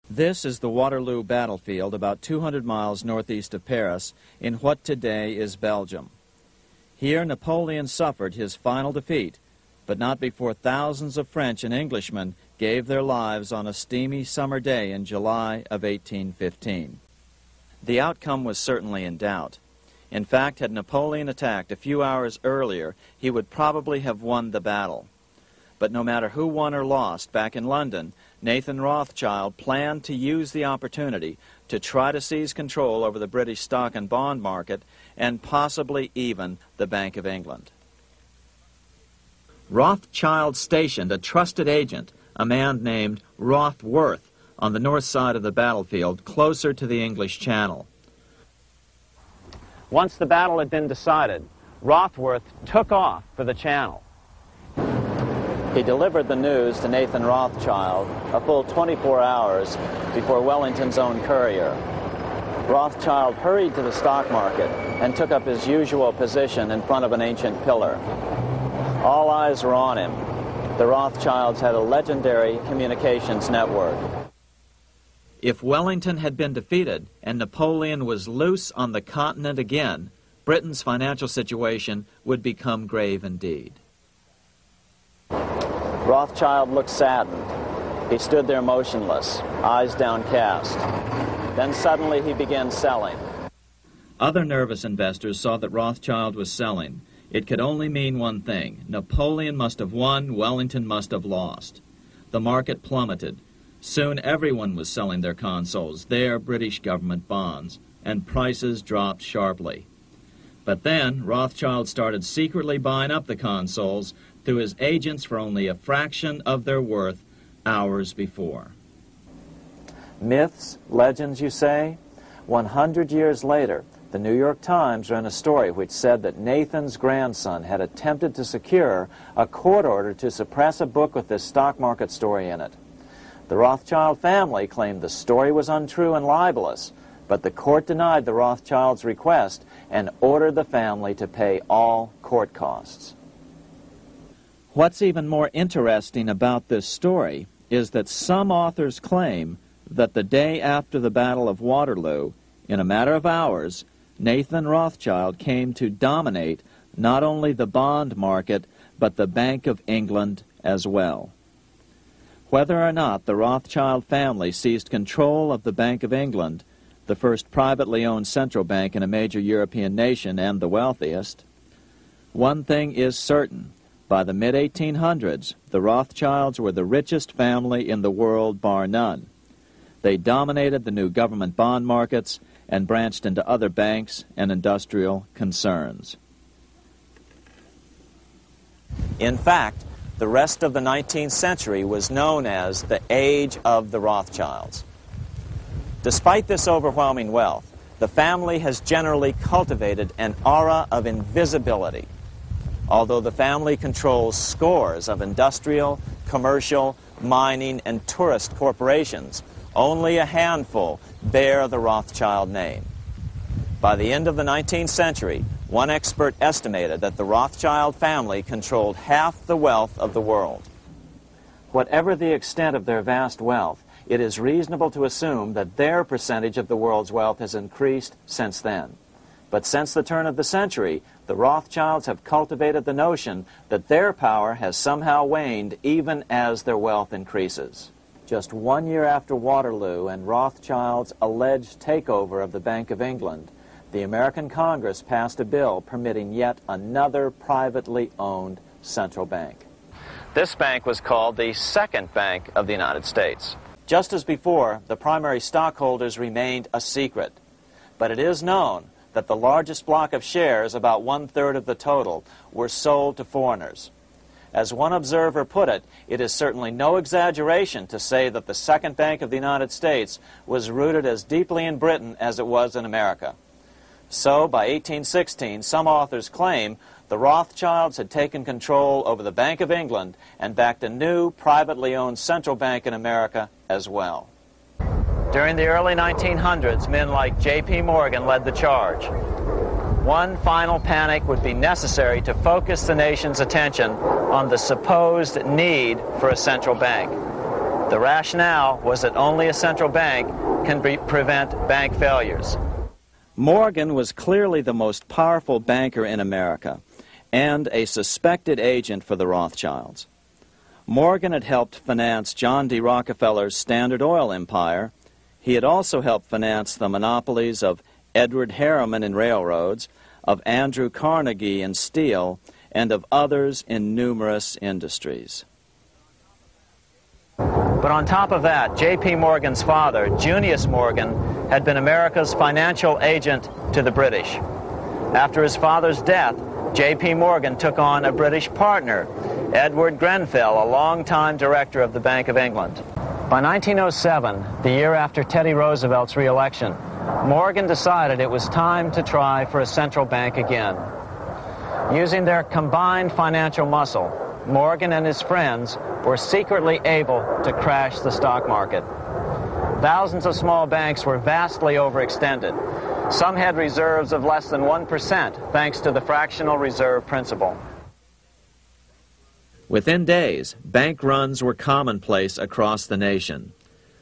This is the Waterloo battlefield about 200 miles northeast of Paris in what today is Belgium. Here Napoleon suffered his final defeat, but not before thousands of French and Englishmen gave their lives on a steamy summer day in July of 1815. The outcome was certainly in doubt. In fact, had Napoleon attacked a few hours earlier, he would probably have won the battle. But no matter who won or lost, back in London, Nathan Rothschild planned to use the opportunity to try to seize control over the British stock and bond market and possibly even the Bank of England. Rothschild stationed a trusted agent, a man named Rothworth, on the north side of the battlefield, closer to the English Channel. Once the battle had been decided, Rothworth took off for the Channel. He delivered the news to Nathan Rothschild a full 24 hours before Wellington's own courier. Rothschild hurried to the stock market and took up his usual position in front of an ancient pillar. All eyes were on him. The Rothschilds had a legendary communications network. If Wellington had been defeated and Napoleon was loose on the continent again, Britain's financial situation would become grave indeed. Rothschild looked saddened. He stood there motionless, eyes downcast. Then suddenly he began selling. Other nervous investors saw that Rothschild was selling. It could only mean one thing. Napoleon must have won, Wellington must have lost. The market plummeted. Soon everyone was selling their consols, their British government bonds, and prices dropped sharply. But then Rothschild started secretly buying up the consols through his agents for only a fraction of their worth hours before. Myths, legends, you say? 100 years later, the New York Times ran a story which said that Nathan's grandson had attempted to secure a court order to suppress a book with this stock market story in it. The Rothschild family claimed the story was untrue and libelous, but the court denied the Rothschilds' request and ordered the family to pay all court costs. What's even more interesting about this story is that some authors claim that the day after the Battle of Waterloo, in a matter of hours, Nathan Rothschild came to dominate not only the bond market, but the Bank of England as well. Whether or not the Rothschild family seized control of the Bank of England, the first privately owned central bank in a major European nation and the wealthiest, one thing is certain. By the mid-1800s, the Rothschilds were the richest family in the world, bar none. They dominated the new government bond markets and branched into other banks and industrial concerns. In fact, the rest of the 19th century was known as the Age of the Rothschilds. Despite this overwhelming wealth, the family has generally cultivated an aura of invisibility. Although the family controls scores of industrial, commercial, mining, and tourist corporations, only a handful bear the Rothschild name. By the end of the 19th century, one expert estimated that the Rothschild family controlled half the wealth of the world. Whatever the extent of their vast wealth, it is reasonable to assume that their percentage of the world's wealth has increased since then. But since the turn of the century, the Rothschilds have cultivated the notion that their power has somehow waned even as their wealth increases. Just 1 year after Waterloo and Rothschild's alleged takeover of the Bank of England, the American Congress passed a bill permitting yet another privately owned central bank. This bank was called the Second Bank of the United States. Just as before, the primary stockholders remained a secret. But it is known that the largest block of shares, about 1/3 of the total, were sold to foreigners. As one observer put it, it is certainly no exaggeration to say that the Second Bank of the United States was rooted as deeply in Britain as it was in America. So, by 1816, some authors claim the Rothschilds had taken control over the Bank of England and backed a new, privately owned central bank in America as well. During the early 1900s, men like J.P. Morgan led the charge. One final panic would be necessary to focus the nation's attention on the supposed need for a central bank. The rationale was that only a central bank can prevent bank failures. Morgan was clearly the most powerful banker in America and a suspected agent for the Rothschilds. Morgan had helped finance John D. Rockefeller's Standard Oil empire. He had also helped finance the monopolies of Edward Harriman in railroads, of Andrew Carnegie in steel, and of others in numerous industries. But on top of that, J.P. Morgan's father, Junius Morgan, had been America's financial agent to the British. After his father's death, J.P. Morgan took on a British partner, Edward Grenfell, a longtime director of the Bank of England. By 1907, the year after Teddy Roosevelt's re-election, Morgan decided it was time to try for a central bank again. Using their combined financial muscle, Morgan and his friends were secretly able to crash the stock market. Thousands of small banks were vastly overextended. Some had reserves of less than 1% thanks to the fractional reserve principle. Within days, bank runs were commonplace across the nation.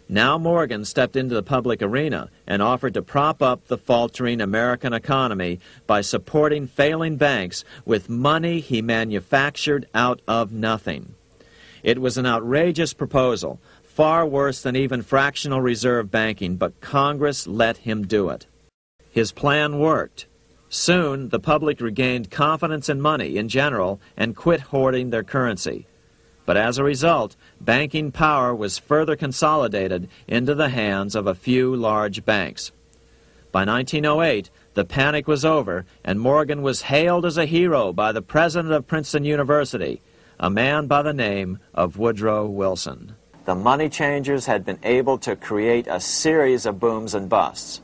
Now Morgan stepped into the public arena and offered to prop up the faltering American economy by supporting failing banks with money he manufactured out of nothing. It was an outrageous proposal, far worse than even fractional reserve banking, but Congress let him do it. His plan worked. Soon, the public regained confidence in money in general and quit hoarding their currency. But as a result, banking power was further consolidated into the hands of a few large banks. By 1908, the panic was over, and Morgan was hailed as a hero by the president of Princeton University, a man by the name of Woodrow Wilson. The money changers had been able to create a series of booms and busts.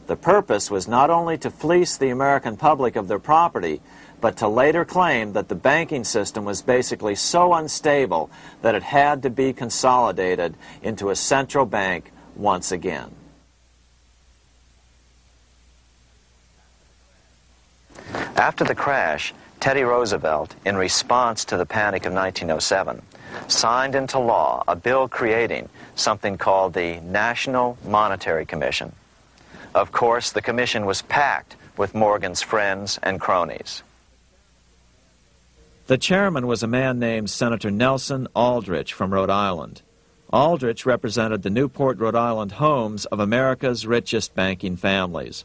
The purpose was not only to fleece the American public of their property, but to later claim that the banking system was basically so unstable that it had to be consolidated into a central bank once again. After the crash, Teddy Roosevelt, in response to the panic of 1907, signed into law a bill creating something called the National Monetary Commission. Of course, the commission was packed with Morgan's friends and cronies. The chairman was a man named Senator Nelson Aldrich from Rhode Island. Aldrich represented the Newport, Rhode Island homes of America's richest banking families.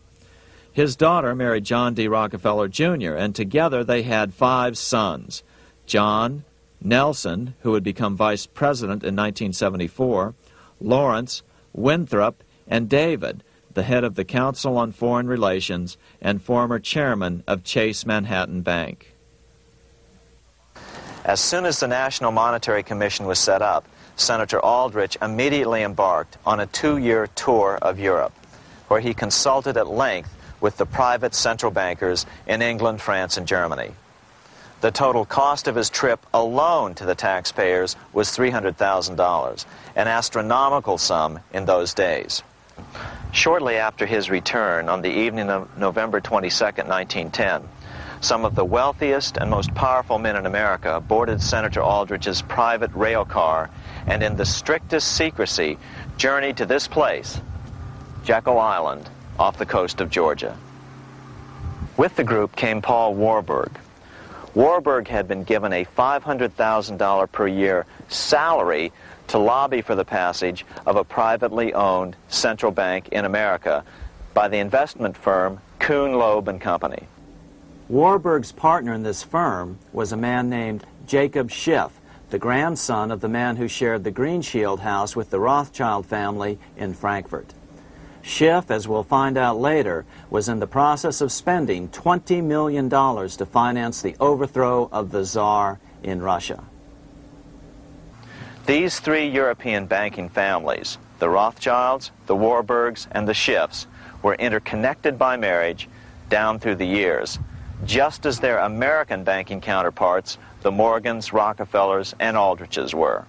His daughter married John D. Rockefeller, Jr., and together they had 5 sons: John, Nelson, who would become vice president in 1974, Lawrence, Winthrop, and David, the head of the Council on Foreign Relations and former chairman of Chase Manhattan Bank. As soon as the National Monetary Commission was set up, Senator Aldrich immediately embarked on a 2-year tour of Europe, where he consulted at length with the private central bankers in England, France, and Germany. The total cost of his trip alone to the taxpayers was $300,000, an astronomical sum in those days. Shortly after his return, on the evening of November 22, 1910, some of the wealthiest and most powerful men in America boarded Senator Aldrich's private rail car and in the strictest secrecy journeyed to this place, Jekyll Island, off the coast of Georgia. With the group came Paul Warburg. Warburg had been given a $500,000 per year salary to lobby for the passage of a privately owned central bank in America by the investment firm Kuhn, Loeb & Company. Warburg's partner in this firm was a man named Jacob Schiff, the grandson of the man who shared the Greenshield house with the Rothschild family in Frankfurt. Schiff, as we'll find out later, was in the process of spending $20 million to finance the overthrow of the Tsar in Russia. These 3 European banking families, the Rothschilds, the Warburgs, and the Schiffs, were interconnected by marriage down through the years, just as their American banking counterparts, the Morgans, Rockefellers, and Aldriches, were.